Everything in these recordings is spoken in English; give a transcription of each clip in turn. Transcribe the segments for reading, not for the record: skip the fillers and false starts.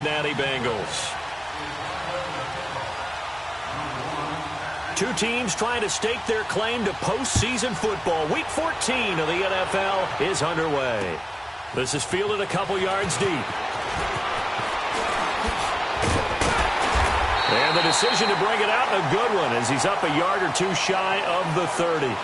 Cincinnati Bengals. Two teams trying to stake their claim to postseason football. Week 14 of the NFL is underway. This is fielded a couple yards deep. And the decision to bring it out, a good one, as he's up a yard or two shy of the 30.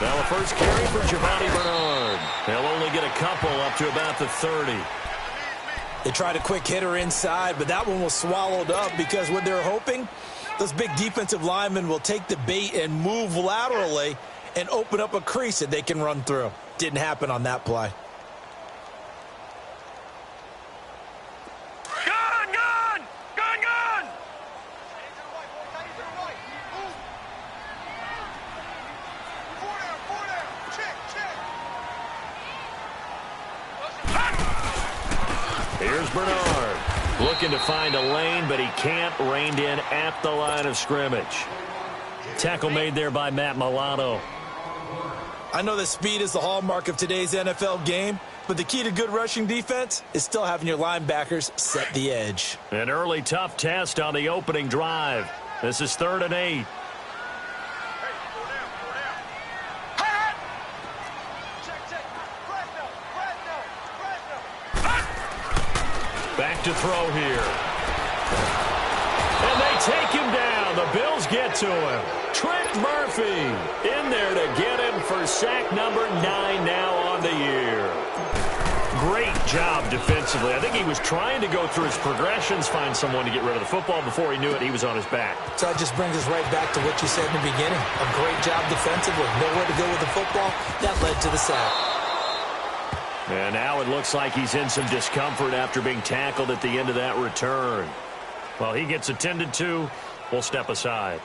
Now a first carry for Giovanni Bernard. They'll only get a couple up to about the 30. They tried a quick hitter inside, but that one was swallowed up because what they're hoping, those big defensive linemen will take the bait and move laterally and open up a crease that they can run through. Didn't happen on that play. Here's Bernard, looking to find a lane, but he can't. Reined in at the line of scrimmage. Tackle made there by Matt Milano. I know that speed is the hallmark of today's NFL game, but the key to good rushing defense is still having your linebackers set the edge. An early tough test on the opening drive. This is 3rd and 8. Back to throw here. And they take him down. The Bills get to him. Trent Murphy in there to get him for sack number 9 now on the year. Great job defensively. I think he was trying to go through his progressions, find someone to get rid of the football. Before he knew it, he was on his back. So that just brings us right back to what you said in the beginning. A great job defensively. Nowhere to go with the football. That led to the sack. And now it looks like he's in some discomfort after being tackled at the end of that return. Well, he gets attended to. We'll step aside.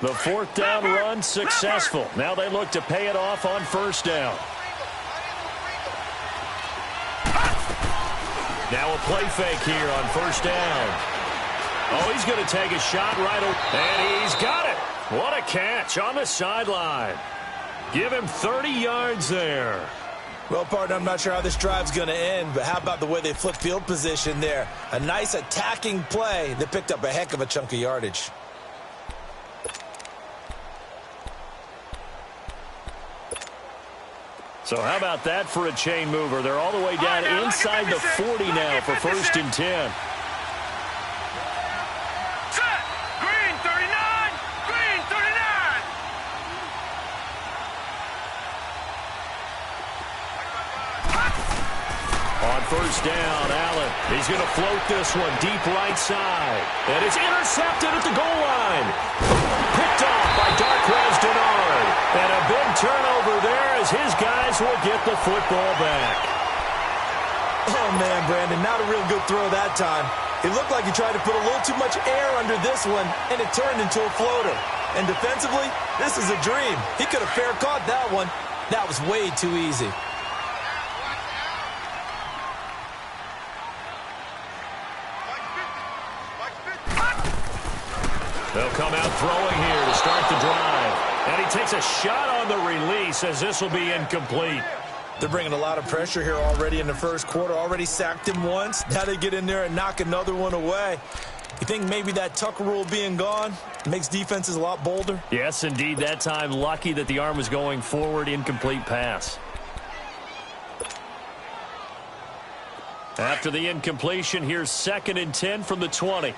The 4th down run successful. Now they look to pay it off on 1st down. Now a play fake here on 1st down. Oh, he's going to take a shot right away. And he's got it. What a catch on the sideline. Give him 30 yards there. Well, partner, I'm not sure how this drive's going to end, but how about the way they flip field position there? A nice attacking play that picked up a heck of a chunk of yardage. So how about that for a chain mover? They're all the way down inside the 40 now for 1st and 10. On 1st down, Allen. He's going to float this one deep right side. And it's intercepted at the goal line. Picked off by Darquez Denard. And a big turnover there as his guys will get the football back. Oh, man, Brandon, not a real good throw that time. It looked like he tried to put a little too much air under this one, and it turned into a floater. And defensively, this is a dream. He could have fair caught that one. That was way too easy. They'll come out throwing here to start the drive. And he takes a shot on the release as this will be incomplete. They're bringing a lot of pressure here already in the 1st quarter. Already sacked him once. Now they get in there and knock another one away. You think maybe that Tucker rule being gone makes defenses a lot bolder? Yes, indeed. That time lucky that the arm was going forward. Incomplete pass. After the incompletion, here's 2nd and 10 from the 20.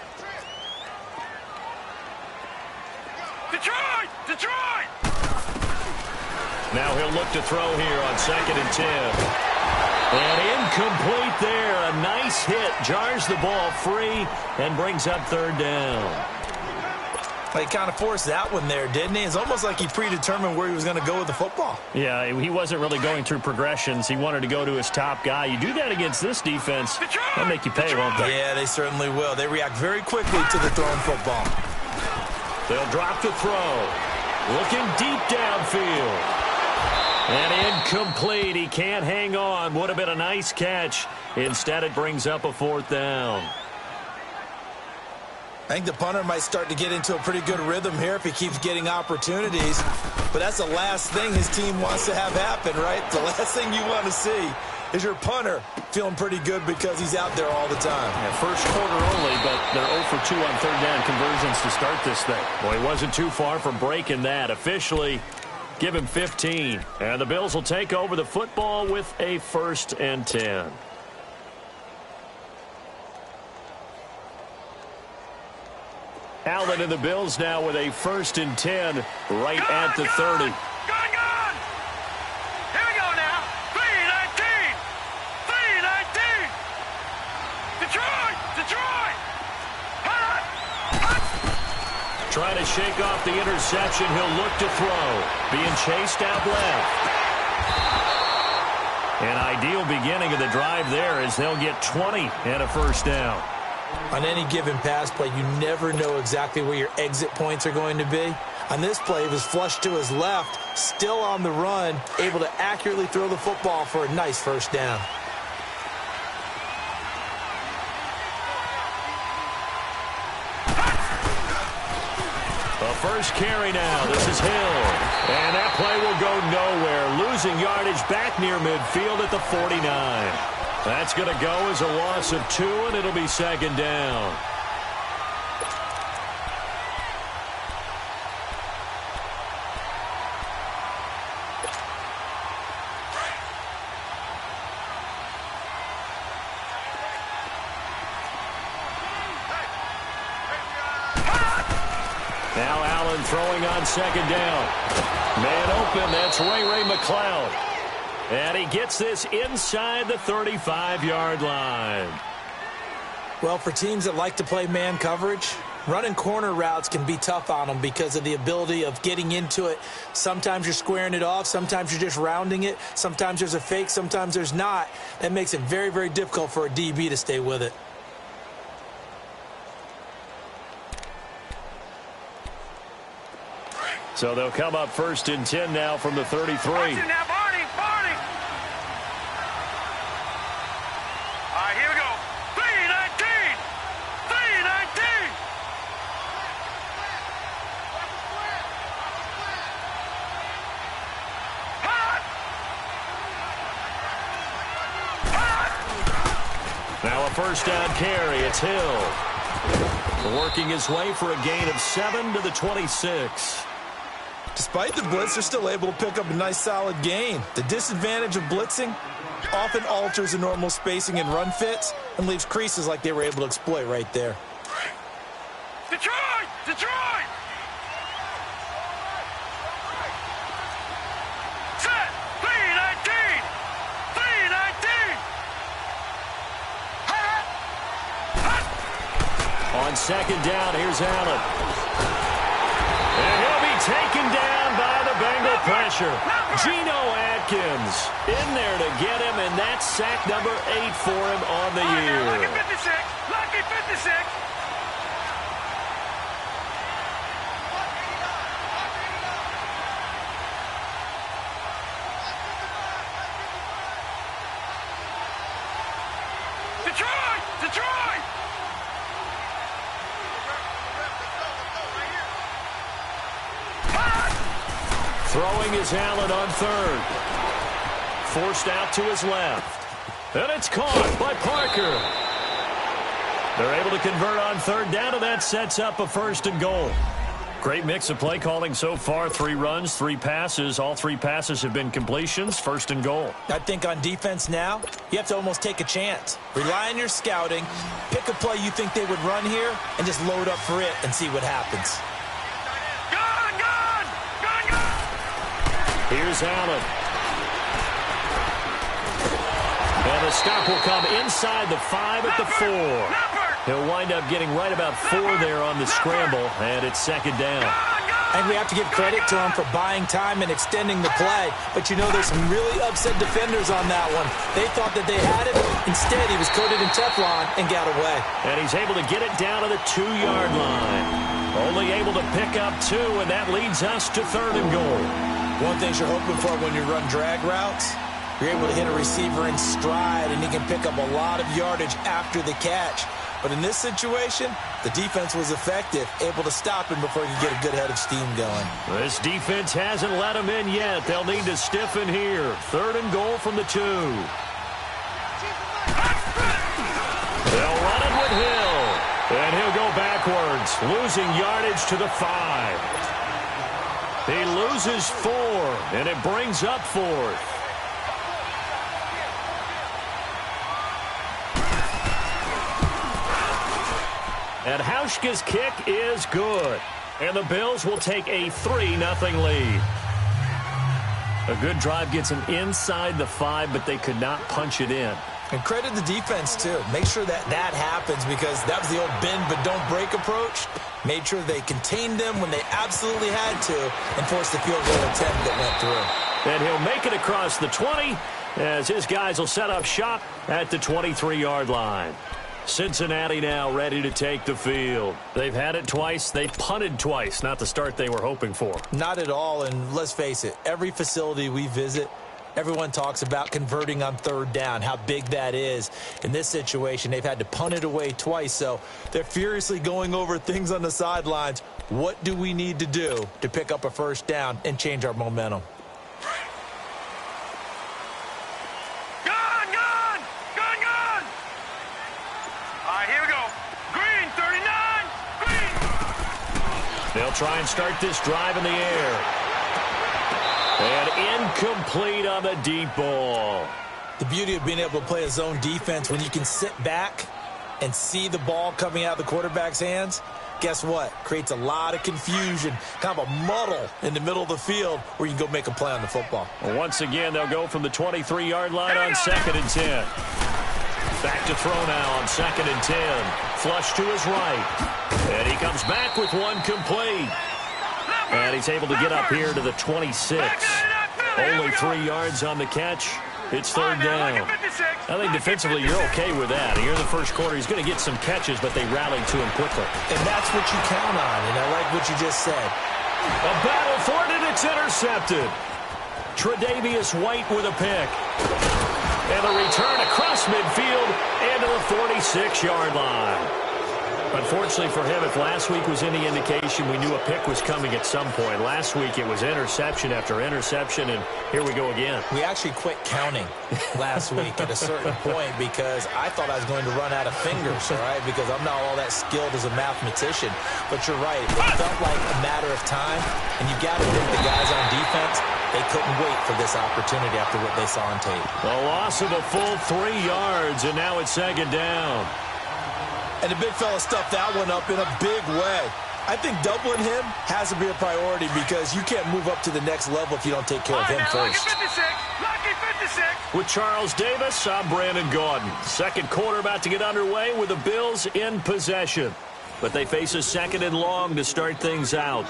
Detroit! Now he'll look to throw here on 2nd and 10. And incomplete there. A nice hit. Jars the ball free and brings up third down. He kind of forced that one there, didn't he? It's almost like he predetermined where he was going to go with the football. Yeah, he wasn't really going through progressions. He wanted to go to his top guy. You do that against this defense, they'll make you pay, won't they? Yeah, they certainly will. They react very quickly to the thrown football. They'll drop the throw. Looking deep downfield. And incomplete. He can't hang on. Would have been a nice catch. Instead, it brings up a fourth down. I think the punter might start to get into a pretty good rhythm here if he keeps getting opportunities. But that's the last thing his team wants to have happen, right? The last thing you want to see is your punter feeling pretty good because he's out there all the time. Yeah, first quarter only, but they're 0 for 2 on third down conversions to start this thing. Well, he wasn't too far from breaking that. Officially, give him 15. And the Bills will take over the football with a 1st and 10. Allen and the Bills now with a 1st and 10 right at the 30. Gone! Here we go now. 3-19. 3-19. Detroit! Trying to shake off the interception. He'll look to throw. Being chased out left. An ideal beginning of the drive there as they'll get 20 and a 1st down. On any given pass play, you never know exactly where your exit points are going to be. On this play, he was flushed to his left, still on the run, able to accurately throw the football for a nice 1st down. The first carry now. This is Hill. And that play will go nowhere. Losing yardage back near midfield at the 49. That's going to go as a loss of 2, and it'll be 2nd down. Now Allen throwing on 2nd down. Man open, that's Ray McCloud. And he gets this inside the 35-yard line. Well, for teams that like to play man coverage, running corner routes can be tough on them because of the ability of getting into it. Sometimes you're squaring it off. Sometimes you're just rounding it. Sometimes there's a fake. Sometimes there's not. That makes it very, very difficult for a DB to stay with it. So they'll come up 1st and 10 now from the 33. Now a 1st down carry. It's Hill. Working his way for a gain of 7 to the 26. Despite the blitz, they're still able to pick up a nice solid gain. The disadvantage of blitzing often alters the normal spacing and run fits and leaves creases like they were able to exploit right there. Detroit! Set! 3-19. On 2nd down, here's Allen. And he'll be taken down by the Bengal pressure. Geno Atkins in there to get him, and that's sack number 8 for him on the year. Lucky 56. Lucky 56. Detroit! Throwing is Allen on 3rd. Forced out to his left. And it's caught by Parker. They're able to convert on 3rd down, and that sets up a 1st and goal. Great mix of play calling so far. 3 runs, 3 passes. All 3 passes have been completions. 1st and goal. I think on defense now, you have to almost take a chance. Rely on your scouting. Pick a play you think they would run here and just load up for it and see what happens. Here's Allen. And the stop will come inside the 5 at the 4. He'll wind up getting right about 4 there on the scramble, and it's second down. I think we have to give credit to him for buying time and extending the play. But, you know, there's some really upset defenders on that one. They thought that they had it. Instead, he was coated in Teflon and got away. And he's able to get it down to the 2-yard line. Only able to pick up 2, and that leads us to 3rd and goal. One thing you're hoping for when you run drag routes, you're able to hit a receiver in stride, and he can pick up a lot of yardage after the catch. But in this situation, the defense was effective, able to stop him before he could get a good head of steam going. This defense hasn't let him in yet. They'll need to stiffen here. 3rd and goal from the 2. They'll run it with Hill. And he'll go backwards, losing yardage to the 5. He loses 4, and it brings up 4th. And Hauschka's kick is good. And the Bills will take a 3-0 lead. A good drive gets them inside the 5, but they could not punch it in. And credit the defense, too. Make sure that happens, because that was the old bend but don't break approach. Made sure they contained them when they absolutely had to and forced the field goal attempt that went through. And he'll make it across the 20 as his guys will set up shop at the 23-yard line. Cincinnati now ready to take the field. They've had it twice. They punted twice. Not the start they were hoping for. Not at all, and let's face it, every facility we visit, everyone talks about converting on 3rd down, how big that is. In this situation, they've had to punt it away twice, so they're furiously going over things on the sidelines. What do we need to do to pick up a 1st down and change our momentum? They'll try and start this drive in the air. And incomplete on the deep ball. The beauty of being able to play a zone defense when you can sit back and see the ball coming out of the quarterback's hands, guess what? Creates a lot of confusion, kind of a muddle in the middle of the field where you can go make a play on the football. Well, once again, they'll go from the 23-yard line on 2nd and 10. Back to throw now on 2nd and 10. Flush to his right. And he comes back with one complete. And he's able to get up here to the 26. Only 3 yards on the catch. It's 3rd down. I think defensively you're okay with that. Here in the first quarter, he's going to get some catches, but they rallied to him quickly. And that's what you count on, and I like what you just said. A battle for it, and it's intercepted. Tre'Davious White with a pick. And a return across midfield and to the 46-yard line. Unfortunately for him, if last week was any indication, we knew a pick was coming at some point. Last week it was interception after interception, and here we go again. We actually quit counting last week at a certain point because I thought I was going to run out of fingers, all right, because I'm not all that skilled as a mathematician. But you're right. It felt like a matter of time, and you got to think the guys on defense, they couldn't wait for this opportunity after what they saw on tape. A loss of a full 3 yards, and now it's 2nd down. And the big fella stuffed that one up in a big way. I think doubling him has to be a priority because you can't move up to the next level if you don't take care of him first. Lucky 56. With Charles Davis, I'm Brandon Gaudin. Second quarter about to get underway with the Bills in possession. But they face a 2nd and long to start things out.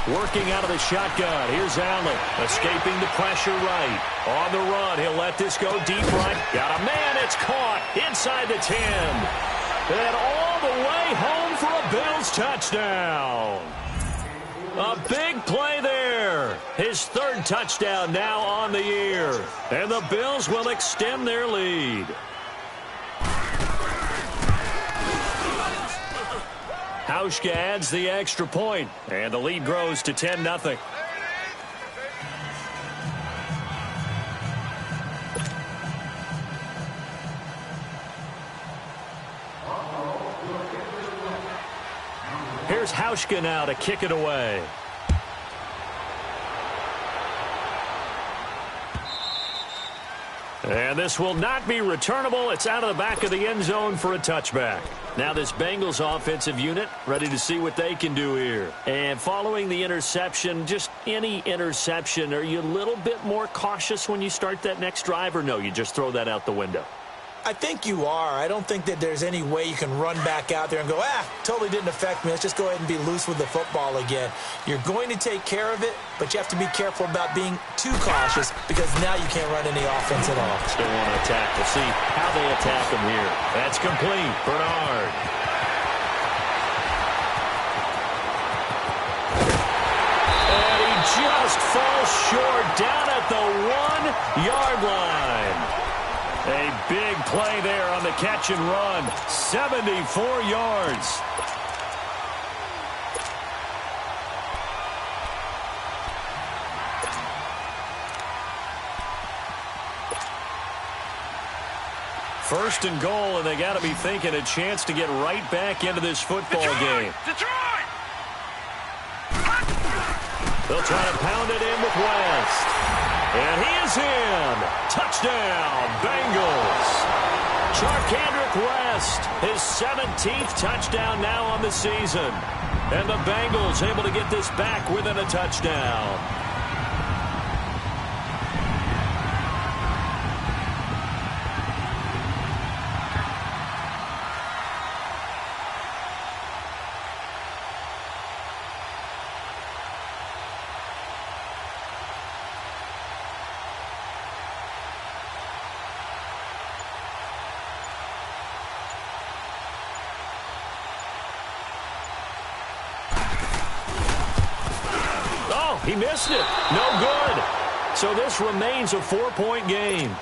Working out of the shotgun. Here's Allen, escaping the pressure right. On the run, he'll let this go deep right. Got a man, it's caught inside the 10. And all the way home for a Bills touchdown. A big play there. His 3rd touchdown now on the year. And the Bills will extend their lead. Hauschka adds the extra point, and the lead grows to 10-0. here's Hauschka now to kick it away. And this will not be returnable. It's out of the back of the end zone for a touchback. Now this Bengals offensive unit ready to see what they can do here. And following the interception, just any interception, are you a little bit more cautious when you start that next drive, or no, you just throw that out the window? I think you are. I don't think that there's any way you can run back out there and go, totally didn't affect me. Let's just go ahead and be loose with the football again. You're going to take care of it, but you have to be careful about being too cautious because now you can't run any offense at all. Still want to attack. We'll see how they attack them here. That's complete. Bernard. And he just falls short down at the 1-yard line. A big play there on the catch and run. 74 yards. First and goal, and they got to be thinking a chance to get right back into this football game. Detroit! They'll try to pound it in with West. And he is in. Touchdown, Bengals. Charkandrick West, his 17th touchdown now on the season. And the Bengals able to get this back within a touchdown. He missed it. No good. So this remains a 4-point game.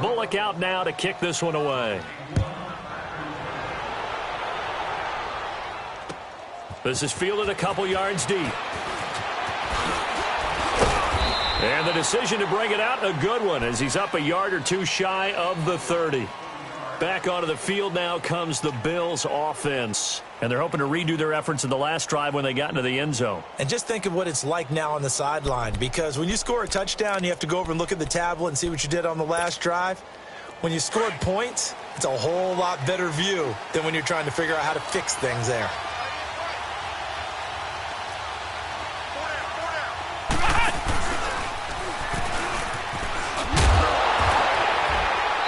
Bullock out now to kick this one away. This is fielded a couple yards deep. And the decision to bring it out, a good one, as he's up a yard or two shy of the 30. Back onto the field now comes the Bills offense. And they're hoping to redo their efforts in the last drive when they got into the end zone. And just think of what it's like now on the sideline, because when you score a touchdown, you have to go over and look at the tablet and see what you did on the last drive. When you scored points, it's a whole lot better view than when you're trying to figure out how to fix things there.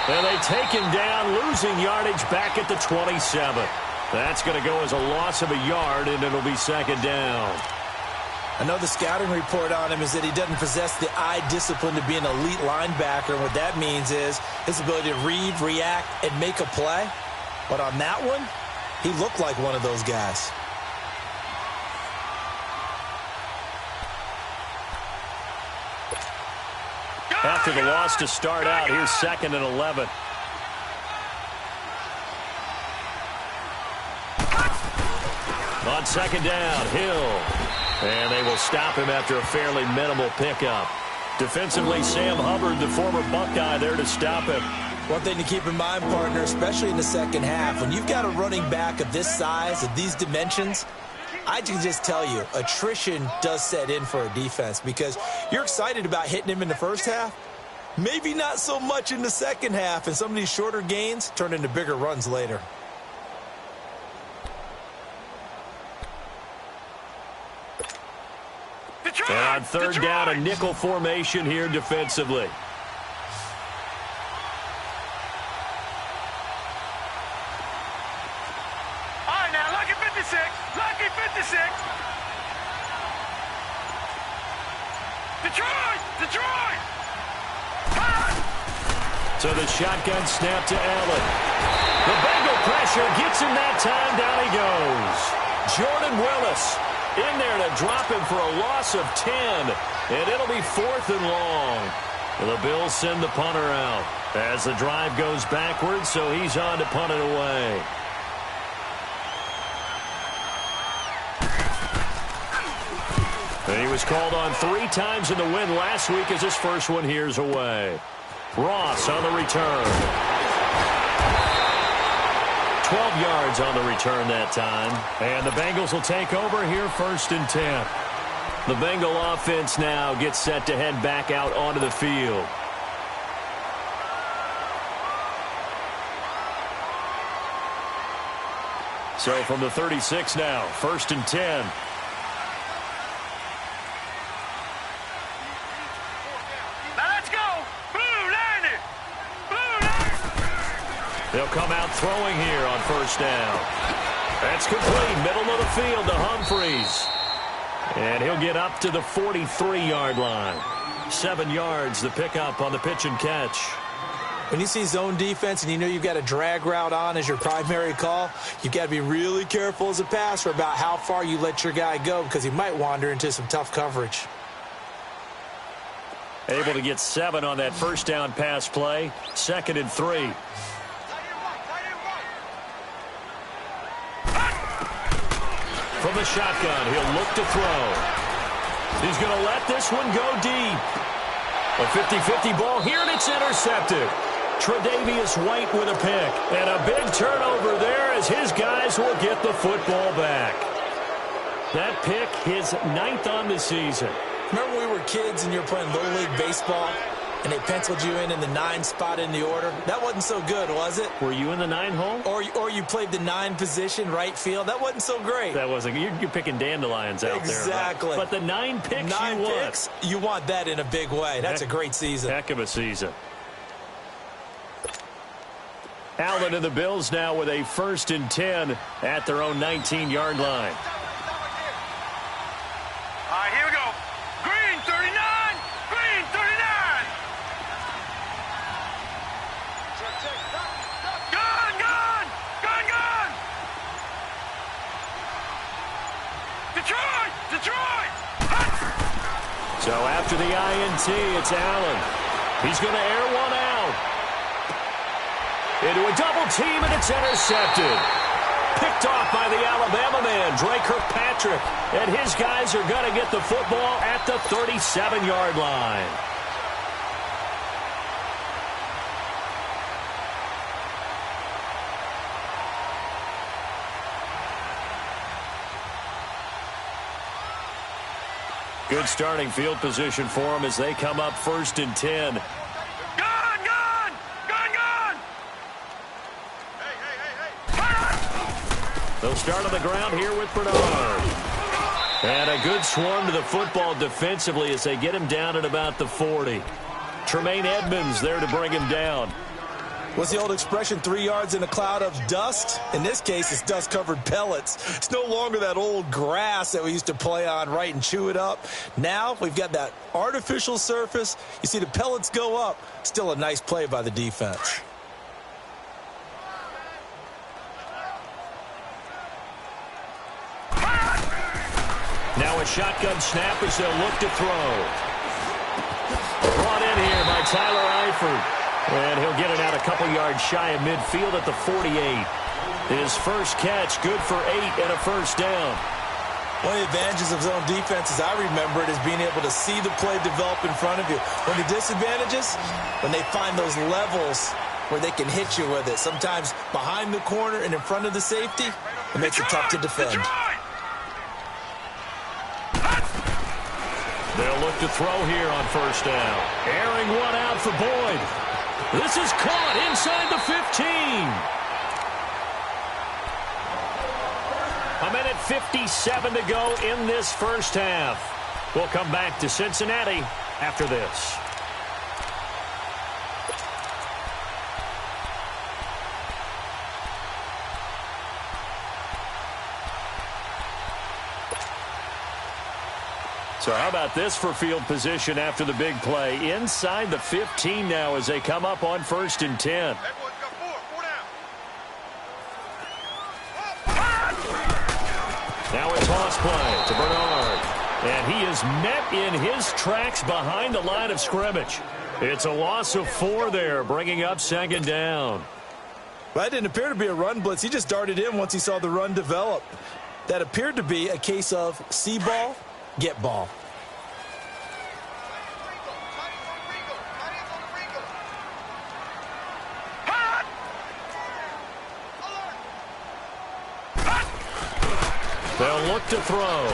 And they take him down, losing yardage back at the 27. That's going to go as a loss of a yard, and it'll be second down. I know the scouting report on him is that he doesn't possess the eye discipline to be an elite linebacker. And what that means is his ability to read, react, and make a play. But on that one, he looked like one of those guys. After the loss to start out, here's 2nd and 11. On second down, Hill. And they will stop him after a fairly minimal pickup. Defensively, Sam Hubbard, the former Buckeye, there to stop him. One thing to keep in mind, partner, especially in the second half, when you've got a running back of this size, of these dimensions, I can just tell you, attrition does set in for a defense because you're excited about hitting him in the first half. Maybe not so much in the second half, and some of these shorter gains turn into bigger runs later. And on third down, a nickel formation here defensively. All right, now, lucky 56. Lucky 56. Detroit! Detroit! So the shotgun snap to Allen. The Bengal pressure gets him that time. Down he goes. Jordan Willis in there to drop him for a loss of 10. And it'll be 4th and long. The Bills send the punter out as the drive goes backwards, so he's on to punt it away. And he was called on 3 times in the win last week as his first one here's away. Ross on the return. 12 yards on the return that time. And the Bengals will take over here 1st and 10. The Bengal offense now gets set to head back out onto the field. So from the 36 now, 1st and 10. They'll come out throwing here on 1st down. That's complete. Middle of the field to Humphries. And he'll get up to the 43-yard line. 7 yards, the pickup on the pitch and catch. When you see zone defense and you know you've got a drag route on as your primary call, you've got to be really careful as a passer about how far you let your guy go because he might wander into some tough coverage. Able to get 7 on that 1st down pass play. 2nd and 3. From the shotgun, he'll look to throw. He's going to let this one go deep. A 50-50 ball here, and it's intercepted. Tre'Davious White with a pick. And a big turnover there as his guys will get the football back. That pick, his 9th on the season. Remember when we were kids and you were playing Little League Baseball and they penciled you in the 9 spot in the order? That wasn't so good, was it? Were you in the 9 hole? Or you played the 9 position, right field. That wasn't so great. That wasn't. You're picking dandelions out there. Exactly. But the 9 picks 9 you want. picks, you want that in a big way. That's a great season. Heck of a season. Allen and the Bills now with a 1st and 10 at their own 19-yard line. All right, here we go. Green 39. Green 39. Gun, gun. Gun, gun. Detroit. Detroit. So after the INT, it's Allen. He's going to air one out. Into a double team, and it's intercepted. Picked off by the Alabama man, Dre Kirkpatrick. And his guys are going to get the football at the 37-yard line. Good starting field position for them as they come up 1st and 10. They'll start on the ground here with Bernard. And a good swarm to the football defensively as they get him down at about the 40. Tremaine Edmonds there to bring him down. What's the old expression, 3 yards in a cloud of dust? In this case, it's dust-covered pellets. It's no longer that old grass that we used to play on, right, and chew it up. Now we've got that artificial surface. You see the pellets go up. Still a nice play by the defense. Now a shotgun snap as they'll look to throw. Brought in here by Tyler Eifert. And he'll get it out a couple yards shy of midfield at the 48. His first catch, good for 8 and a 1st down. One of the advantages of zone defense, as I remember it, is being able to see the play develop in front of you. One of the disadvantages, when they find those levels where they can hit you with it. Sometimes behind the corner and in front of the safety, it makes it tough to defend. They'll look to throw here on 1st down. Airing one out for Boyd. This is caught inside the 15. A minute 57 to go in this 1st half. We'll come back to Cincinnati after this. So how about this for field position after the big play? Inside the 15 now as they come up on 1st and 10. Now a toss play to Bernard. And he is met in his tracks behind the line of scrimmage. It's a loss of 4 there, bringing up 2nd down. That didn't appear to be a run blitz. He just darted in once he saw the run develop. That appeared to be a case of see ball, get ball. They'll look to throw.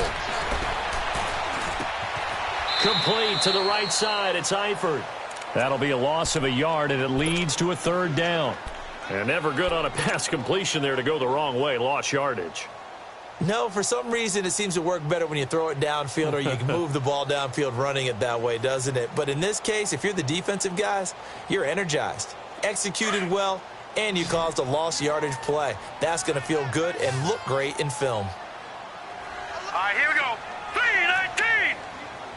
Complete to the right side. It's Eifert. That'll be a loss of a yard, and it leads to a third down. And never good on a pass completion there to go the wrong way. Lost yardage. No, for some reason it seems to work better when you throw it downfield or you can move the ball downfield running it that way, doesn't it? But in this case, if you're the defensive guys, you're energized, executed well, and you caused a lost yardage play. That's going to feel good and look great in film. All right, here we go. 3-19.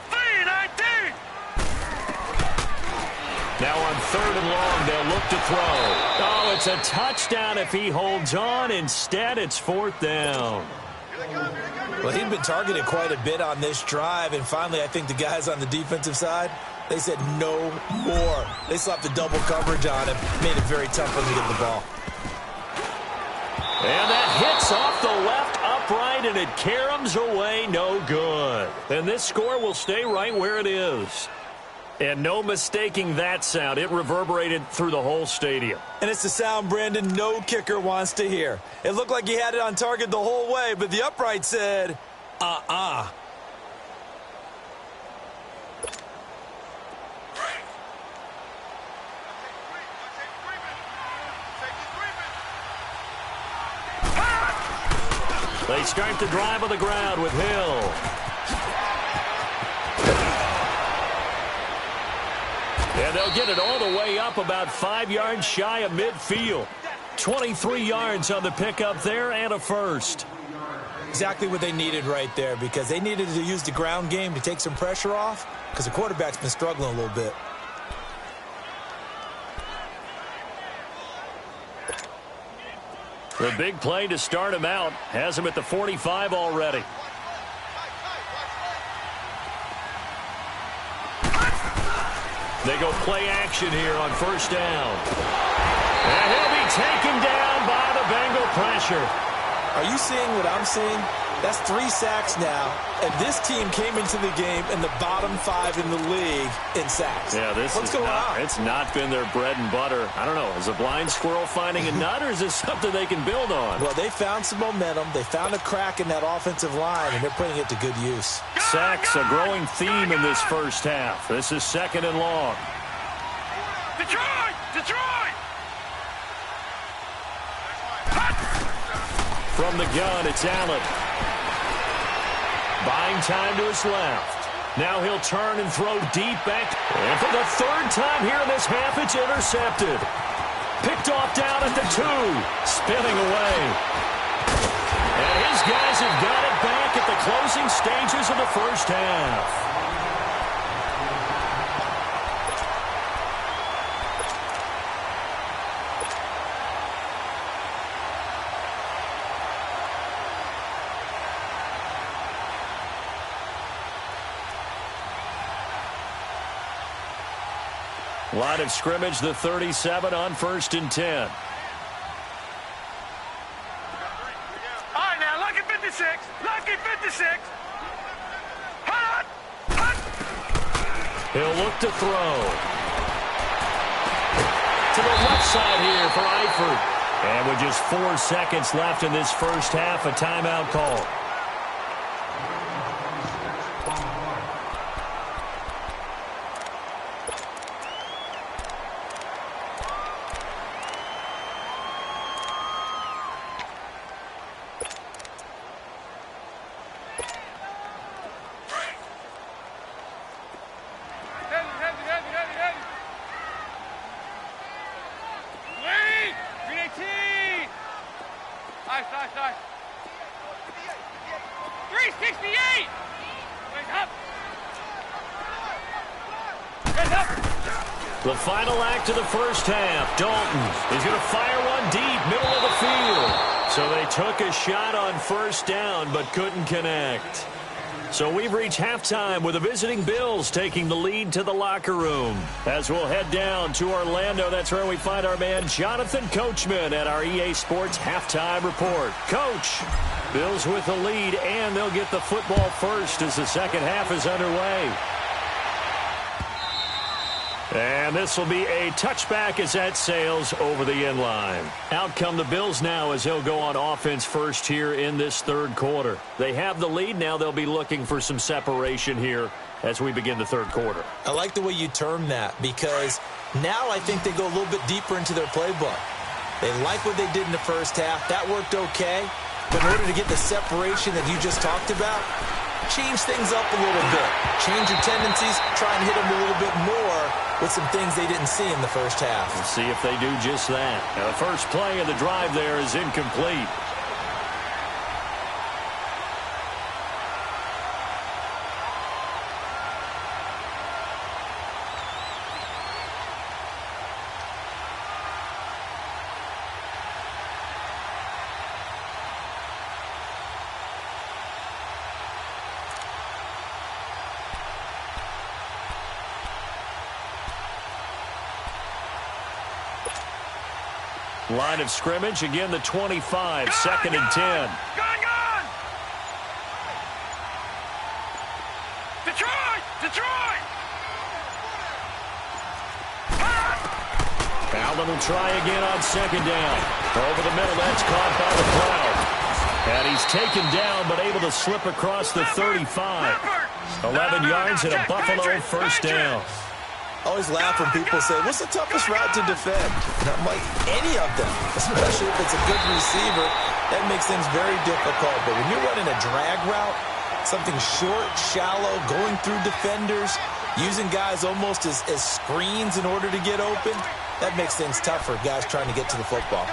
3-19. Now on third and long, they'll look to throw. Oh, it's a touchdown if he holds on. Instead, it's fourth down. Well, he'd been targeted quite a bit on this drive, and finally I think the guys on the defensive side, they said no more. They slapped the double coverage on him, made it very tough for him to get the ball. And that hits off the left upright, and it caroms away, no good. And this score will stay right where it is. And no mistaking that sound. It reverberated through the whole stadium. And it's the sound, Brandon, no kicker wants to hear. It looked like he had it on target the whole way, but the upright said, They start the drive on the ground with Hill. And they'll get it all the way up about 5 yards shy of midfield. 23 yards on the pickup there and a first. Exactly what they needed right there, because they needed to use the ground game to take some pressure off, because the quarterback's been struggling a little bit. The big play to start him out has him at the 45 already. They go play action here on first down. And he'll be taken down by the Bengal pressure. Are you seeing what I'm seeing? That's 3 sacks now, and this team came into the game in the bottom 5 in the league in sacks. Yeah, What's going on? It's not been their bread and butter. I don't know. Is a blind squirrel finding a nut, or is this something they can build on? Well, they found some momentum. They found a crack in that offensive line, and they're putting it to good use. Sacks, a growing theme in this first half. This is second and long. Detroit! Detroit! From the gun, it's Allen. Buying time to his left. Now he'll turn and throw deep back. And for the third time here in this half, it's intercepted. Picked off down at the 2. Spinning away. And his guys have got it back at the closing stages of the first half. Line of scrimmage, the 37 on 1st and 10. All right, now, lucky 56. Lucky 56. Hot! Hot! He'll look to throw. To the left side here for Eifert. And with just 4 seconds left in this first half, a timeout call. Nice. 368! The final act of the first half. Dalton is going to fire one deep, middle of the field. So they took a shot on first down, but couldn't connect. So we've reached halftime with the visiting Bills taking the lead to the locker room. As we'll head down to Orlando, that's where we find our man Jonathan Coachman at our EA Sports Halftime Report. Coach, Bills with the lead, and they'll get the football first as the second half is underway. And this will be a touchback as that sails over the end line. Out come the Bills now as they'll go on offense first here in this third quarter. They have the lead. Now they'll be looking for some separation here as we begin the third quarter. I like the way you term that because now I think they go a little bit deeper into their playbook. They like what they did in the first half. That worked okay. But in order to get the separation that you just talked about, change things up a little bit. Change your tendencies. Try and hit them a little bit more with some things they didn't see in the first half. We'll see if they do just that. Now, the first play of the drive there is incomplete. Line of scrimmage, again the 25, second and 10. Gone! Detroit! Allen will try again on second down. Over the middle, that's caught by the crowd. And he's taken down, but able to slip across the 35. 11 yards and a Buffalo first down. I always laugh when people say, what's the toughest route to defend? And I'm like, any of them, especially if it's a good receiver. That makes things very difficult. But when you're running a drag route, something short, shallow, going through defenders, using guys almost as screens in order to get open, that makes things tough for guys trying to get to the football.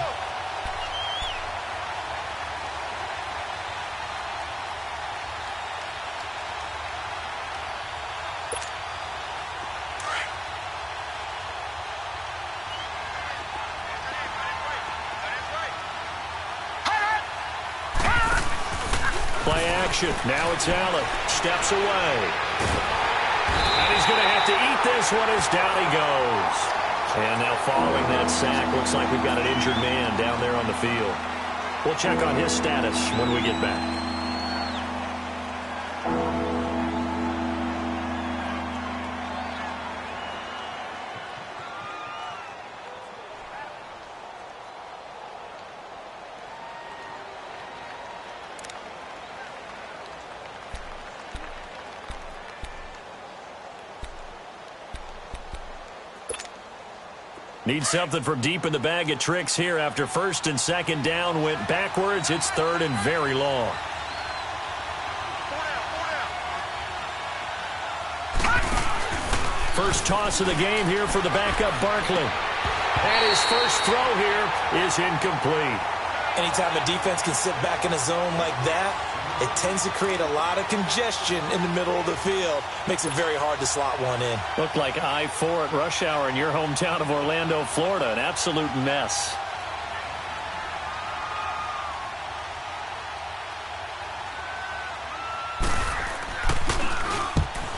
Now it's Allen. Steps away. And he's going to have to eat this one as down he goes. And now following that sack, looks like we've got an injured man down there on the field. We'll check on his status when we get back. Need something from deep in the bag of tricks here after first and second down went backwards. It's third and very long. First toss of the game here for the backup Barkley. And his first throw here is incomplete. Anytime a defense can sit back in a zone like that, it tends to create a lot of congestion in the middle of the field. Makes it very hard to slot one in. Looked like I-4 at rush hour in your hometown of Orlando, Florida. An absolute mess.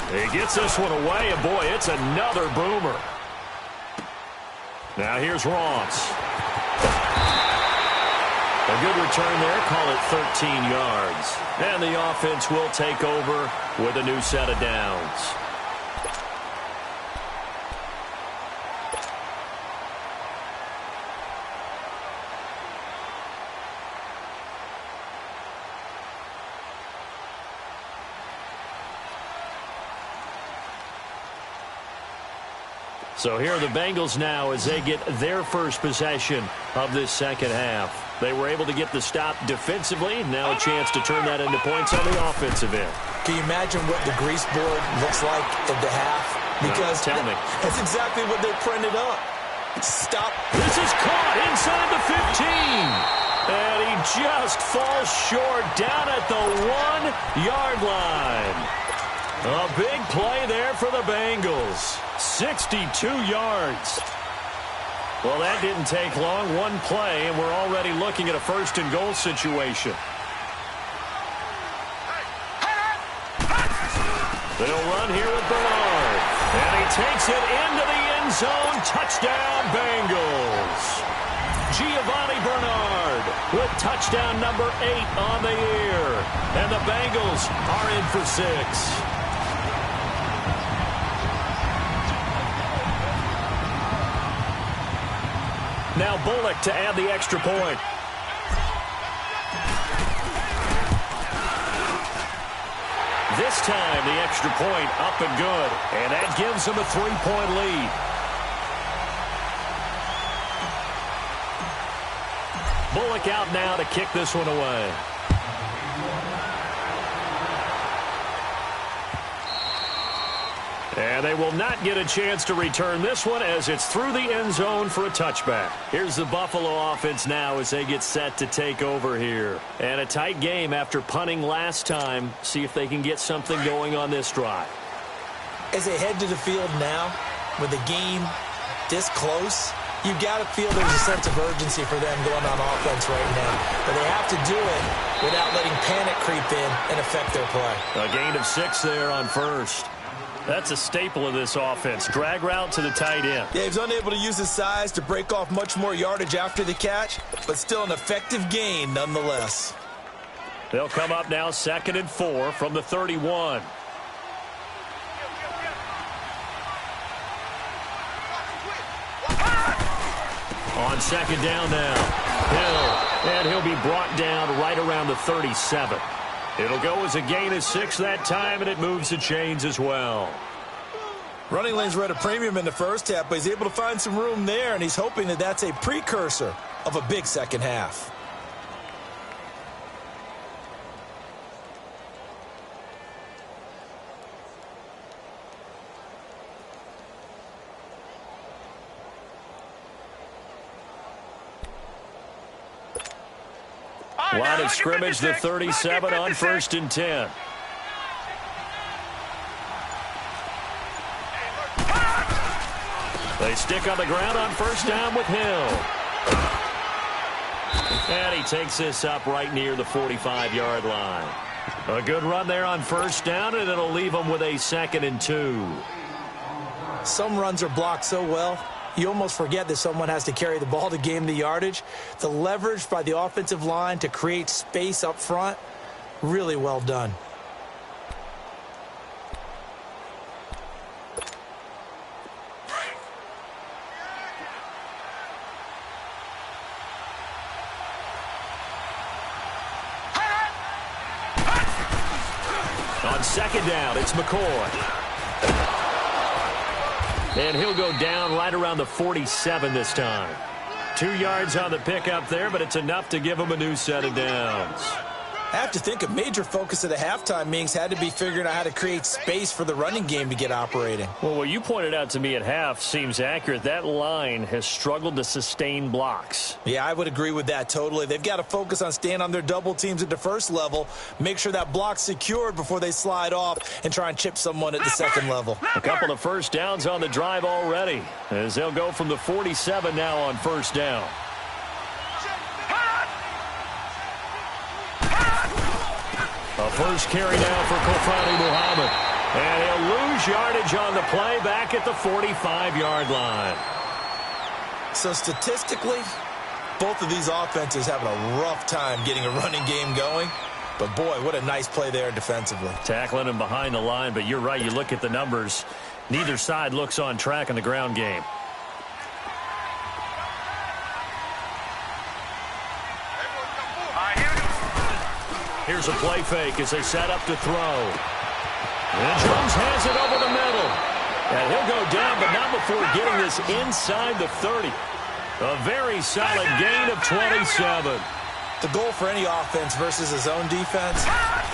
He gets this one away, and boy, it's another boomer. Now here's Ross. A good return there, call it 13 yards. And the offense will take over with a new set of downs. So here are the Bengals now as they get their first possession of this second half. They were able to get the stop defensively. Now a chance to turn that into points on the offensive end. Can you imagine what the grease board looks like at the half? Because no, tell me. That's exactly what they printed up. Stop. This is caught inside the 15. And he just falls short down at the 1-yard line. A big play there for the Bengals. 62 yards. Well, that didn't take long. One play, and we're already looking at a first-and-goal situation. They'll run here with Bernard. And he takes it into the end zone. Touchdown, Bengals. Giovanni Bernard with touchdown number 8 on the year. And the Bengals are in for 6. Now Bullock to add the extra point. This time, the extra point up and good. And that gives them a 3-point lead. Bullock out now to kick this one away. And they will not get a chance to return this one as it's through the end zone for a touchback. Here's the Buffalo offense now as they get set to take over here. And a tight game after punting last time. See if they can get something going on this drive. As they head to the field now, with the game this close, you got to feel there's a sense of urgency for them going on offense right now. But they have to do it without letting panic creep in and affect their play. A gain of 6 there on first. That's a staple of this offense. Drag route to the tight end. Yeah, he's unable to use his size to break off much more yardage after the catch, but still an effective gain nonetheless. They'll come up now 2nd and 4 from the 31. On 2nd down now, Hill, and he'll be brought down right around the 37. It'll go as a gain of 6 that time, and it moves the chains as well. Running lanes were at a premium in the first half, but he's able to find some room there, and he's hoping that that's a precursor of a big second half. Line of scrimmage, the 37 on 1st and 10. They stick on the ground on 1st down with Hill. And he takes this up right near the 45-yard line. A good run there on 1st down, and it'll leave them with a 2nd and 2. Some runs are blocked so well, you almost forget that someone has to carry the ball to gain the yardage. The leverage by the offensive line to create space up front, really well done. On 2nd down, it's McCoy. And he'll go down right around the 47 this time. 2 yards on the pickup there, but it's enough to give him a new set of downs. I have to think a major focus of the halftime meetings had to be figuring out how to create space for the running game to get operating. Well, what you pointed out to me at half seems accurate. That line has struggled to sustain blocks. Yeah, I would agree with that totally. They've got to focus on staying on their double teams at the first level, make sure that block's secured before they slide off and try and chip someone at the second level. A couple of 1st downs on the drive already, as they'll go from the 47 now on 1st down. A first carry now for Kofani Muhammad. And he'll lose yardage on the play back at the 45-yard line. So statistically, both of these offenses having a rough time getting a running game going. But boy, what a nice play there defensively. Tackling him behind the line, but you're right, you look at the numbers. Neither side looks on track in the ground game. Here's a play fake as they set up to throw. And Jones has it over the middle. And he'll go down, but not before getting this inside the 30. A very solid gain of 27. The goal for any offense versus a zone defense,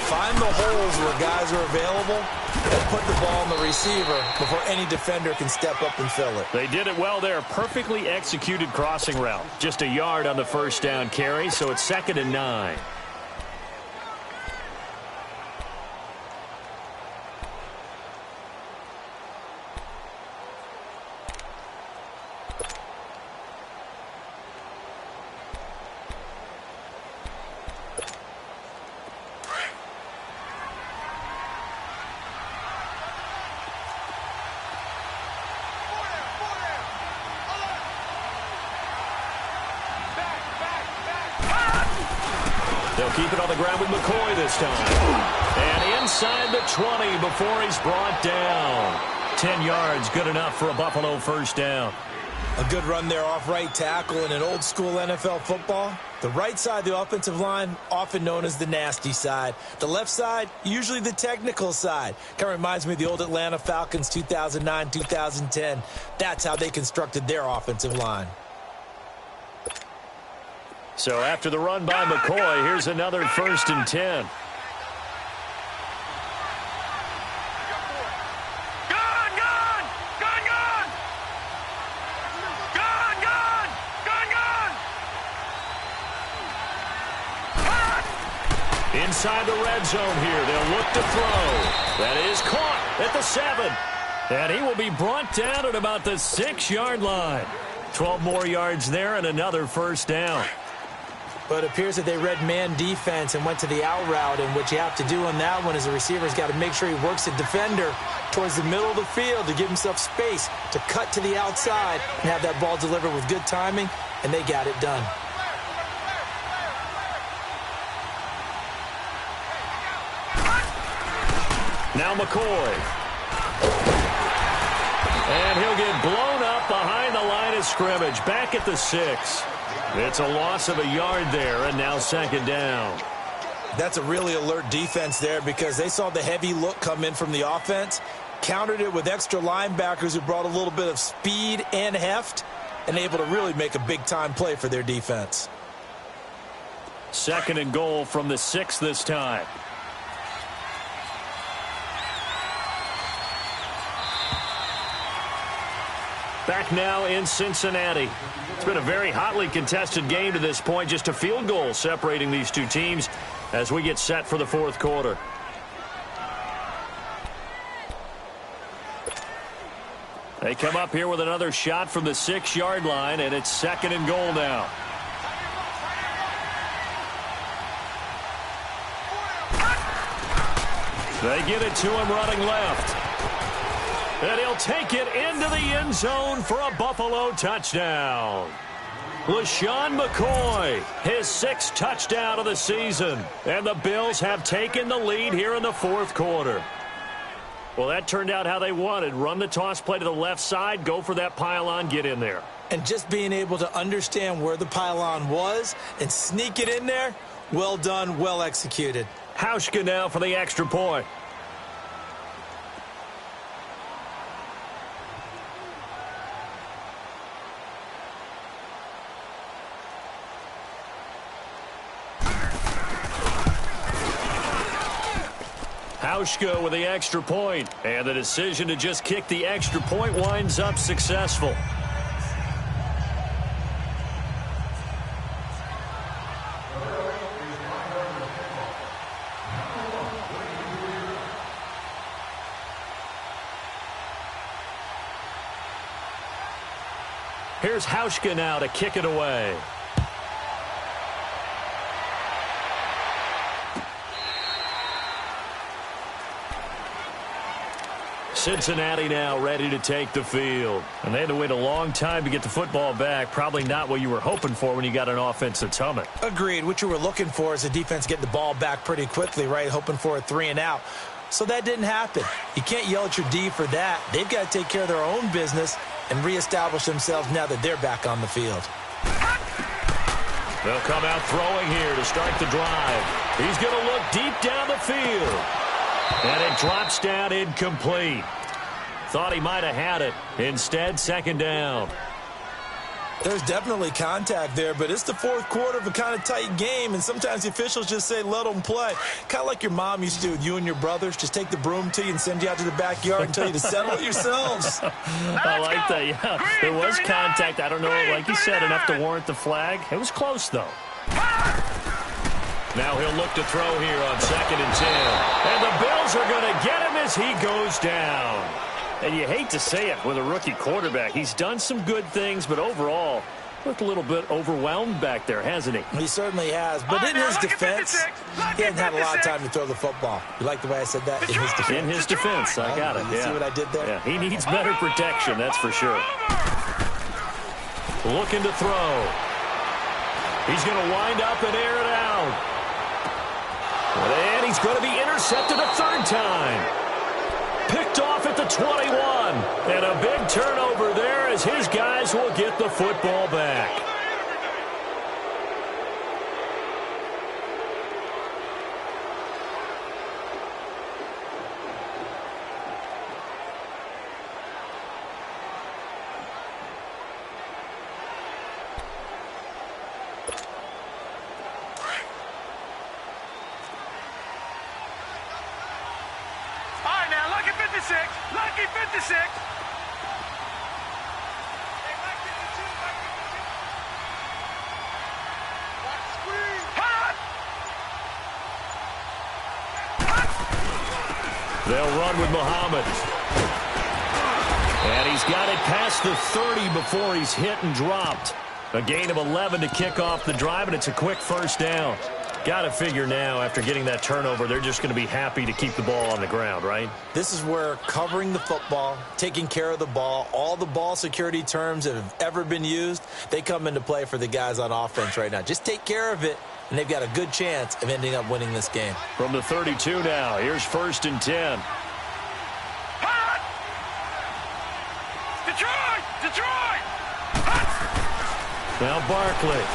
find the holes where guys are available and put the ball on the receiver before any defender can step up and fill it. They did it well there. Perfectly executed crossing route. Just a yard on the 1st down carry, so it's 2nd and 9. They'll keep it on the ground with McCoy this time. And inside the 20 before he's brought down. 10 yards, good enough for a Buffalo 1st down. A good run there off right tackle in an old-school NFL football. The right side of the offensive line, often known as the nasty side. The left side, usually the technical side. Kind of reminds me of the old Atlanta Falcons 2009-2010. That's how they constructed their offensive line. So after the run by McCoy, here's another 1st and 10. Inside the red zone here. They'll look to throw. That is caught at the 7. And he will be brought down at about the 6-yard line. 12 more yards there and another 1st down. But it appears that they read man defense and went to the out route. And what you have to do on that one is the receiver's got to make sure he works the defender towards the middle of the field to give himself space to cut to the outside and have that ball delivered with good timing. And they got it done. Now McCoy. And he'll get blown up behind the line of scrimmage. Back at the 6. It's a loss of a yard there, and now 2nd down. That's a really alert defense there because they saw the heavy look come in from the offense, countered it with extra linebackers who brought a little bit of speed and heft, and able to really make a big-time play for their defense. 2nd and goal from the 6 this time. Back now in Cincinnati. It's been a very hotly contested game to this point. Just a field goal separating these two teams as we get set for the 4th quarter. They come up here with another shot from the 6-yard line, and it's 2nd and goal now. They get it to him running left. And he'll take it into the end zone for a Buffalo touchdown. LaShawn McCoy, his 6th touchdown of the season. And the Bills have taken the lead here in the 4th quarter. Well, that turned out how they wanted. Run the toss play to the left side, go for that pylon, get in there. And just being able to understand where the pylon was and sneak it in there, well done, well executed. Hauschka now for the extra point. Hauschka with the extra point, and the decision to just kick the extra point winds up successful. Here's Hauschka now to kick it away. Cincinnati now ready to take the field. And they had to wait a long time to get the football back. Probably not what you were hoping for when you got an offense that's humming. Agreed. What you were looking for is the defense getting the ball back pretty quickly, right? Hoping for a 3 and out. So that didn't happen. You can't yell at your D for that. They've got to take care of their own business and reestablish themselves now that they're back on the field. They'll come out throwing here to start the drive. He's going to look deep down the field. And it drops down incomplete. Thought he might have had it. Instead, 2nd down. There's definitely contact there, but it's the 4th quarter of a kind of tight game, and sometimes the officials just say, let them play. Kind of like your mom used to do with you and your brothers. Just take the broom to you and send you out to the backyard and tell you to settle it yourselves. I like that, yeah. There was contact. I don't know, like you said, enough to warrant the flag. It was close, though. Now he'll look to throw here on 2nd and 10. And the Bills are going to get him as he goes down. And you hate to say it with a rookie quarterback. He's done some good things, but overall, looked a little bit overwhelmed back there, hasn't he? He certainly has. But in his defense, he hasn't had a lot of time to throw the football. You like the way I said that? In his defense. In his defense. I got it, You see what I did there? Yeah, he needs better protection, that's for sure. Looking to throw. He's going to wind up and air it out. And he's going to be intercepted a 3rd time. Picked off at the the 21. And a big turnover there as his guys will get the football back. Lucky 56. They'll run with Muhammad. And he's got it past the 30 before he's hit and dropped. A gain of 11 to kick off the drive, and it's a quick first down. Got to figure now, after getting that turnover, they're just going to be happy to keep the ball on the ground, right? This is where covering the football, taking care of the ball, all the ball security terms that have ever been used, they come into play for the guys on offense right now. Just take care of it, and they've got a good chance of ending up winning this game. From the 32 now, here's 1st and 10. Hot! Detroit! Hot! Now Barkley.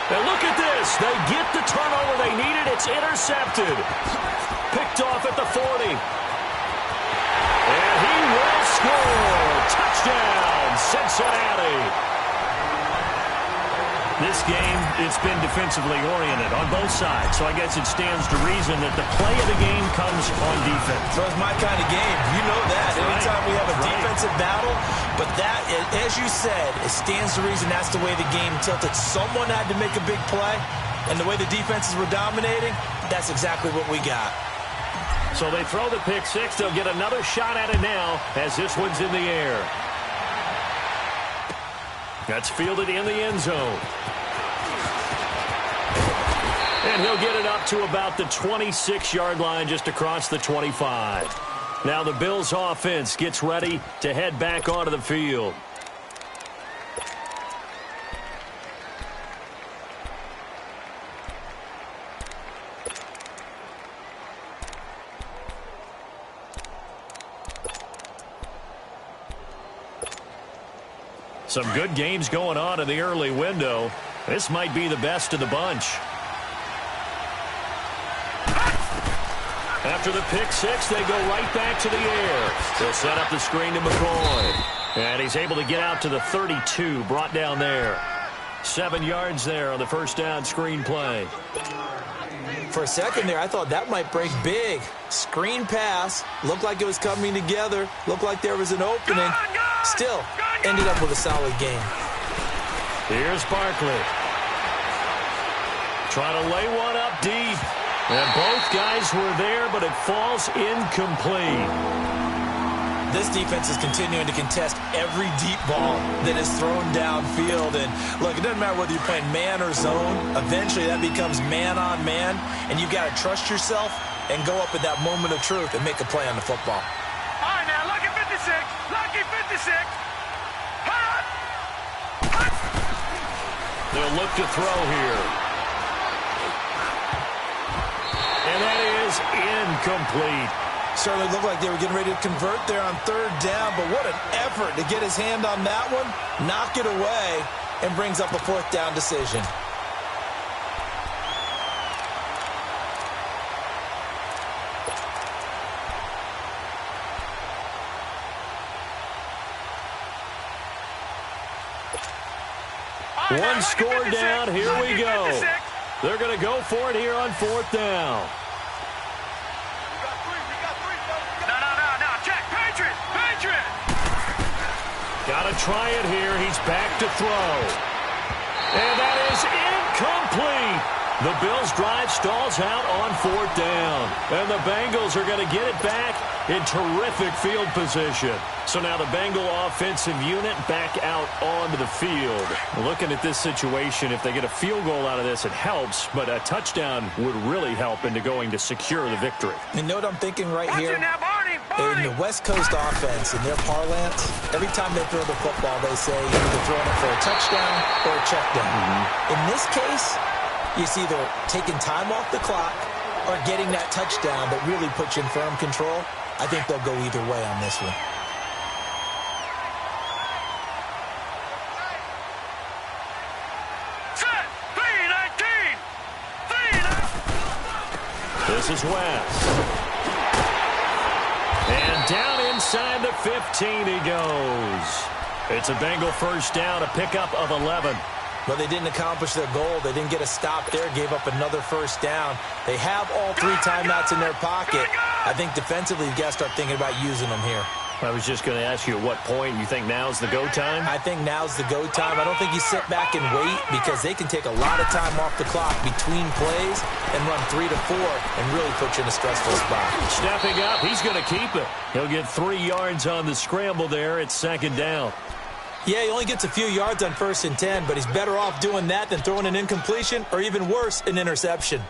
Now look at this. They get the turnover they needed. It's intercepted. Picked off at the 40. And he will score. Touchdown, Cincinnati. This game, it's been defensively oriented on both sides, so I guess it stands to reason that the play of the game comes on defense. So it's my kind of game. You know that. Anytime we have a defensive battle, but that, as you said, it stands to reason that's the way the game tilted. Someone had to make a big play, and the way the defenses were dominating, that's exactly what we got. So they throw the pick six. They'll get another shot at it now as this one's in the air. That's fielded in the end zone. And he'll get it up to about the 26-yard line, just across the 25. Now the Bills offense gets ready to head back onto the field. Some good games going on in the early window. This might be the best of the bunch. After the pick six, they go right back to the air. They'll set up the screen to McCoy. And he's able to get out to the 32, brought down there. 7 yards there on the first down screen play. For a second there, I thought that might break big. Screen pass. Looked like it was coming together. Looked like there was an opening. Still, ended up with a solid game. Here's Barkley. Trying to lay one up deep. And both guys were there, but it falls incomplete. This defense is continuing to contest every deep ball that is thrown downfield. And look, it doesn't matter whether you're playing man or zone. Eventually, that becomes man on man. And you've got to trust yourself and go up at that moment of truth and make a play on the football. All right, now, lucky 56. Lucky 56. Hot! Hot! They'll look to throw here. And that is incomplete. Certainly looked like they were getting ready to convert there on 3rd down, but what an effort to get his hand on that one, knock it away, and brings up a 4th down decision. One score down, here we go. They're going to go for it here on 4th down. No, check, Patriot! Got to try it here, he's back to throw. And that is incomplete. The Bills' drive stalls out on 4th down. And the Bengals are going to get it back in terrific field position. So now the Bengal offensive unit back out onto the field. Looking at this situation, if they get a field goal out of this, it helps. But a touchdown would really help into going to secure the victory. You know what I'm thinking right Watch here? it now, Barney! In the West Coast offense, in their parlance, every time they throw the football, they say you're either throwing it for a touchdown or a check down. In this case, it's either taking time off the clock or getting that touchdown that really puts you in firm control. I think they'll go either way on this one. This is West. And down inside the 15 he goes. It's a Bengal first down, a pickup of 11. But they didn't accomplish their goal. They didn't get a stop there, gave up another first down. They have all 3 timeouts in their pocket. I think defensively, you got to start thinking about using them here. I was just going to ask you at what point you think now's the go time? I think now's the go time. I don't think you sit back and wait because they can take a lot of time off the clock between plays and run 3 to 4 and really put you in a stressful spot. Stepping up, he's going to keep it. He'll get 3 yards on the scramble there. It's second down. Yeah, he only gets a few yards on 1st and 10, but he's better off doing that than throwing an incompletion or even worse, an interception.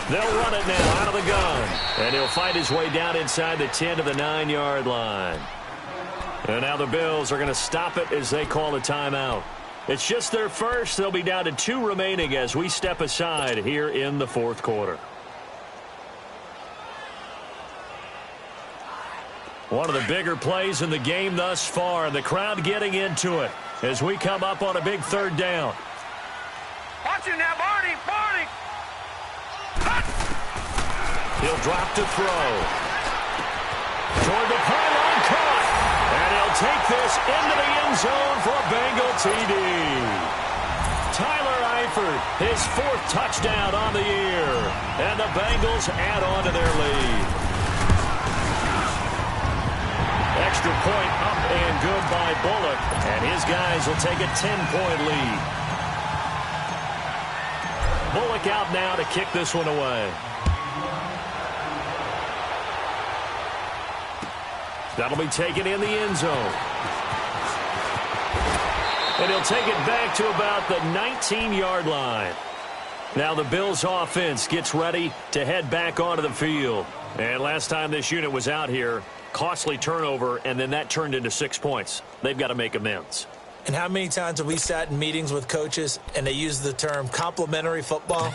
They'll run it now out of the gun. And he'll fight his way down inside the 10 to the 9-yard line. And now the Bills are going to stop it as they call a timeout. It's just their first. They'll be down to 2 remaining as we step aside here in the 4th quarter. One of the bigger plays in the game thus far. The crowd getting into it as we come up on a big 3rd down. Watch it now, Barney! Barney! He'll drop to throw. Toward the pylon, caught. And he'll take this into the end zone for a Bengal TD. Tyler Eifert, his 4th touchdown on the year. And the Bengals add on to their lead. Extra point up and good by Bullock. And his guys will take a 10-point lead. Bullock out now to kick this one away. That'll be taken in the end zone. And he'll take it back to about the 19-yard line. Now the Bills offense gets ready to head back onto the field. And last time this unit was out here, costly turnover, and then that turned into 6 points. They've got to make amends. And how many times have we sat in meetings with coaches and they use the term complementary football?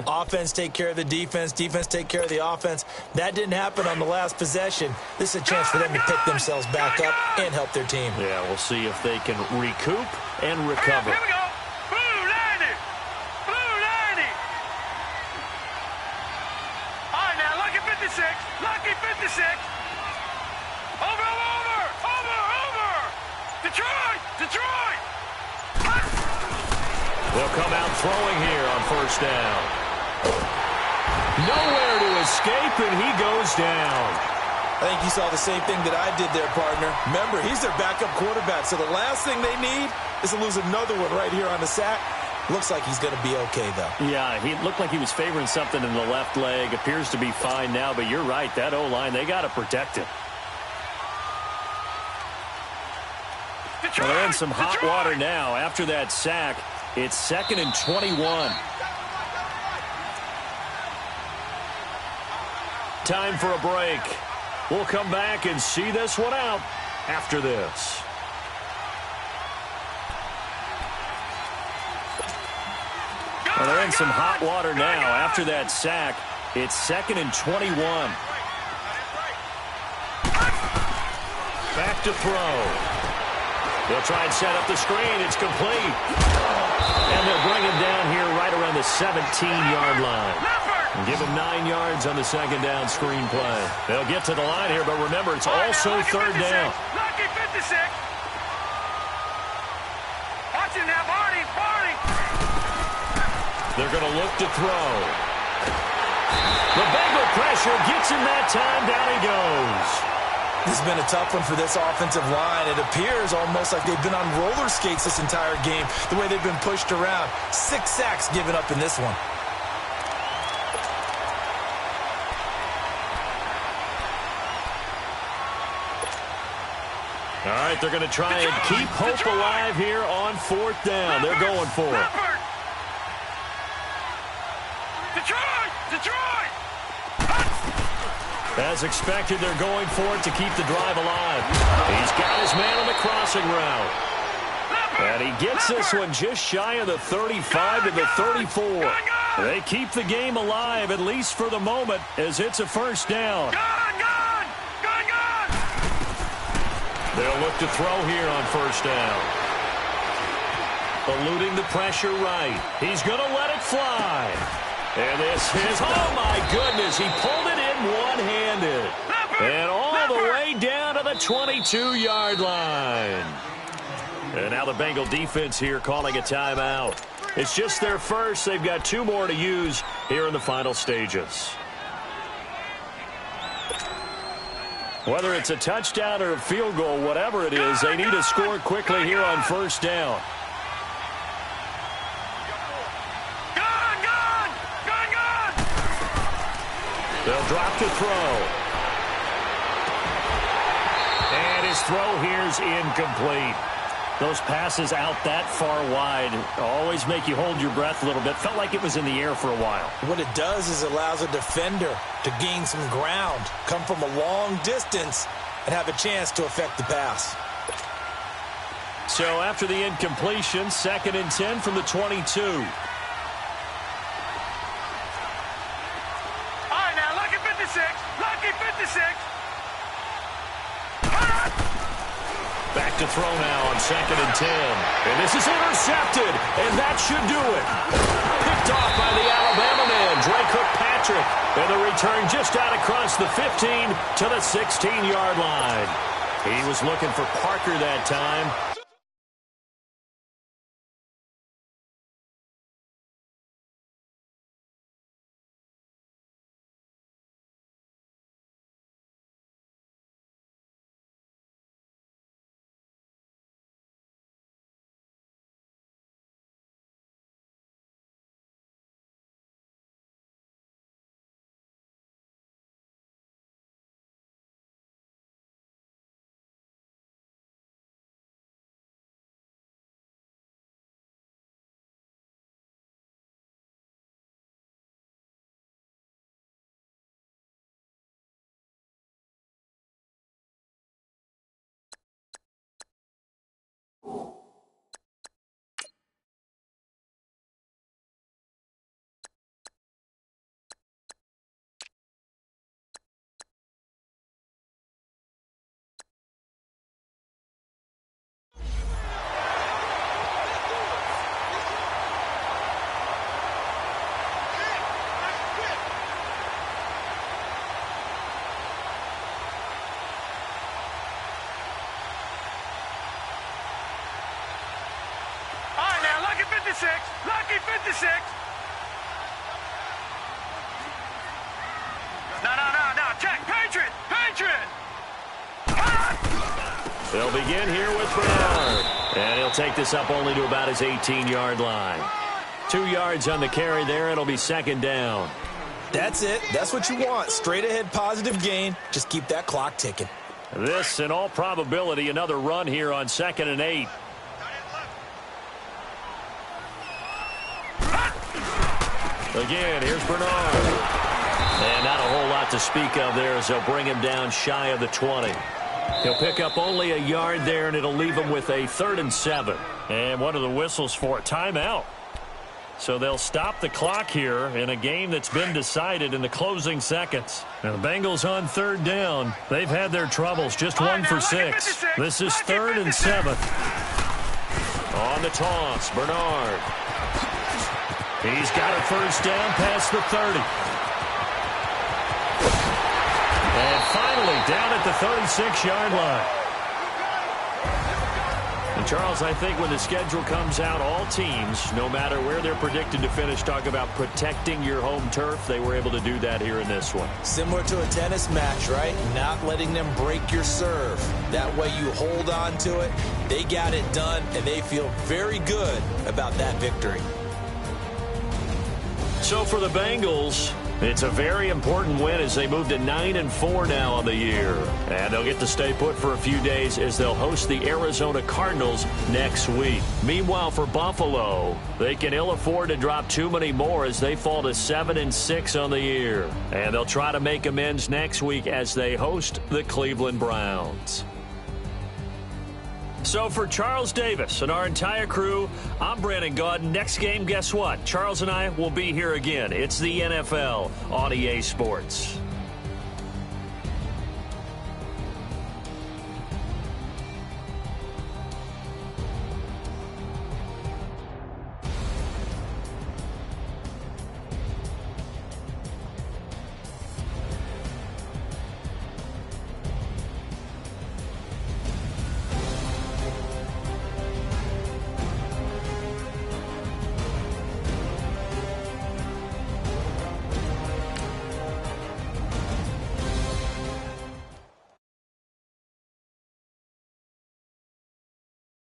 Offense take care of the defense, defense take care of the offense. That didn't happen on the last possession. This is a chance for them to pick themselves back up and help their team. Yeah, we'll see if they can recoup and recover. Here we go. Blue 90. Blue 90. All right, now, lucky 56. Lucky 56. Over. Detroit! They'll come out throwing here on 1st down. Nowhere to escape, and he goes down. I think you saw the same thing that I did there, partner. Remember, he's their backup quarterback, so the last thing they need is to lose another one right here on the sack. Looks like he's going to be okay, though. Yeah, he looked like he was favoring something in the left leg. Appears to be fine now, but you're right. That O-line, they got to protect him. Well, they're in some hot water now. After that sack, it's 2nd and 21. Time for a break. We'll come back and see this one out after this. Well, they're in some hot water now. After that sack, it's 2nd and 21. Back to throw. They'll try and set up the screen. It's complete. And they'll bring him down here right around the 17-yard line. And give him 9 yards on the 2nd down screen play. They'll get to the line here, but remember, it's also 3rd down. Lucky 56. Watch it now, Barney. They're going to look to throw. The Bengal pressure gets him that time. Down he goes. This has been a tough one for this offensive line. It appears almost like they've been on roller skates this entire game, the way they've been pushed around. 6 sacks given up in this one. All right, they're going to try and keep hope alive here on 4th down. They're going for it. Detroit! Detroit! As expected, they're going for it to keep the drive alive. He's got his man on the crossing route. And he gets this one just shy of the 35 to the 34. They keep the game alive, at least for the moment, as it's a first down. They'll look to throw here on first down. Eluding the pressure right. He's going to let it fly. And this is, oh my goodness, he pulled it in one-handed. And all the way down to the 22-yard line. And now the Bengal defense here calling a timeout. It's just their first. They've got 2 more to use here in the final stages. Whether it's a touchdown or a field goal, whatever it is, they need to score quickly here on first down. They'll drop to throw. And his throw here's incomplete. Those passes out that far wide always make you hold your breath a little bit. Felt like it was in the air for a while. What it does is allows a defender to gain some ground, come from a long distance, and have a chance to affect the pass. So after the incompletion, 2nd and 10 from the 22. All right, now, lucky 56. Lucky 56. Back to throw now on 2nd and 10. And this is intercepted, and that should do it. Picked off by the Alabama man, Drake Kirkpatrick. And the return just out across the 15 to the 16-yard line. He was looking for Parker that time. Lucky 56. No. Check. Patriot. They'll begin here with Bernard. And he'll take this up only to about his 18-yard line. 2 yards on the carry there. It'll be 2nd down. That's it. That's what you want. Straight ahead positive gain. Just keep that clock ticking. This, in all probability, another run here on 2nd and 8. Again, here's Bernard. And not a whole lot to speak of there as they'll bring him down shy of the 20. He'll pick up only a yard there, and it'll leave him with a 3rd and 7. And what are the whistles for? Timeout. So they'll stop the clock here in a game that's been decided in the closing seconds. Now the Bengals on 3rd down. They've had their troubles, just 1 for 6. This is 3rd and 7. On the toss, Bernard. He's got a first down past the 30. And finally down at the 36-yard line. And Charles, I think when the schedule comes out, all teams, no matter where they're predicted to finish, talk about protecting your home turf. They were able to do that here in this one. Similar to a tennis match, right? Not letting them break your serve. That way you hold on to it. They got it done, and they feel very good about that victory. So for the Bengals, It's a very important win as they move to 9-4 now on the year. And they'll get to stay put for a few days as they'll host the Arizona Cardinals next week. Meanwhile, for Buffalo, they can ill afford to drop too many more as they fall to 7-6 on the year. And they'll try to make amends next week as they host the Cleveland Browns. So for Charles Davis and our entire crew, I'm Brandon Gaudin. Next game, guess what? Charles and I will be here again. It's the NFL on EA Sports.